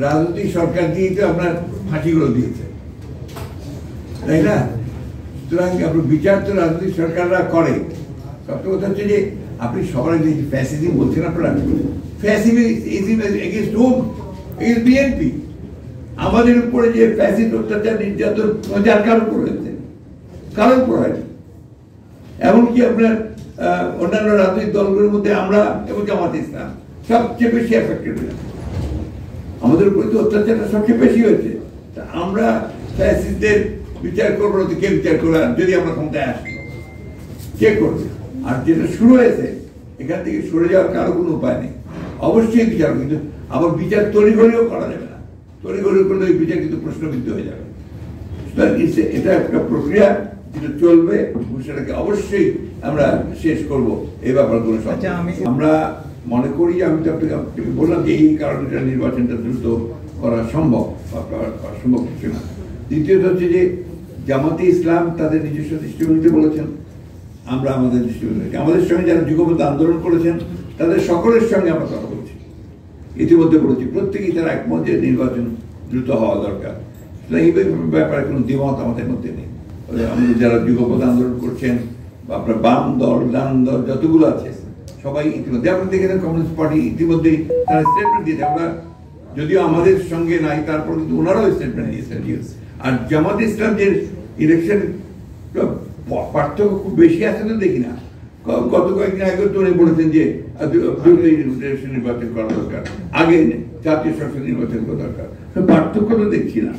রাজনৈতিক সরকার দিয়ে তো আপনার ফাঁসিগুলো দিয়েছে, তাই না? সুতরাং আপনার বিচার তো রাজনৈতিক সরকাররা করে। সবচেয়ে কথা হচ্ছে যে আপনি সবার যে ফ্যাসিজম বলছেন, আপনারা fascism against home? Against BNP. আমাদের উপরে যে ফ্যাসিস্ট অত্যাচার নির্যাতন যার কারণ করেছে, কারণ করেছে, এমনকি আপনার অন্যান্য রাজনৈতিক দলগুলোর মধ্যে আমরা এবং জামাত ইসলাম সবচেয়ে বেশি এফেক্টেড হয়েছে। আমাদের উপরে তো অত্যাচারটা সবচেয়ে বেশি হয়েছে। তা আমরা ফ্যাসিস্টদের বিচার করবো না, কে বিচার করবে? যদি আমরা ক্ষমতায় আসি, কে করবে? আর যেটা শুরু হয়েছে, এখান থেকে সরে যাওয়ার কারো কোনো উপায় নেই। অবশ্যই বিচার, কিন্তু আবার বিচার তড়িঘড়িও করা যাবে না। তড়িঘড়ি করলে ওই বিচার কিন্তু প্রশ্নবিদ্ধ হয়ে যাবে। এটা একটা প্রক্রিয়া যেটা চলবে, সেটাকে অবশ্যই আমরা শেষ করব। এই ব্যাপার কোনো আমরা মনে করি, আমি তো আপনাকে বললাম যে এই কারণে নির্বাচনটা দ্রুত করা সম্ভব, সম্ভব কিছু না। দ্বিতীয়ত হচ্ছে যে জামাতে ইসলাম তাদের নিজস্ব দৃষ্টিভঙ্গিতে বলেছেন, আমরা আমাদের দৃষ্টিভঙ্গি, আমাদের সঙ্গে যারা যুগপৎ আন্দোলন করেছেন তাদের সকলের সঙ্গে আমরা কথা বলছি, ইতিমধ্যে বলেছি, প্রত্যেকেই তারা একমত যে নির্বাচন দ্রুত হওয়া দরকার। এই ব্যাপারে কোনো দ্বিমত আমাদের মধ্যে নেই। আমাদের যারা যুগপৎ আন্দোলন করছেন বা আপনার বাম দল, ডান দল যতগুলো আছে সবাই ইতিমধ্যে, আপনারা দেখেছেন কমিউনিস্ট পার্টি ইতিমধ্যেই তারা স্টেটমেন্ট দিয়েছে। আমরা যদিও আমাদের সঙ্গে নাই, তারপর কিন্তু ওনারাও স্টেটমেন্ট দিয়েছেন। আর জামাত ইসলাম যে ইলেকশন পার্থক্য খুব বেশি আছে তো দেখি না। গত কয়েকদিন আগে তো উনি বলেছেন যে নির্বাচন করা দরকার, আগে জাতীয় সংসদ নির্বাচন করা দরকার। পার্থক্য তো দেখছি না।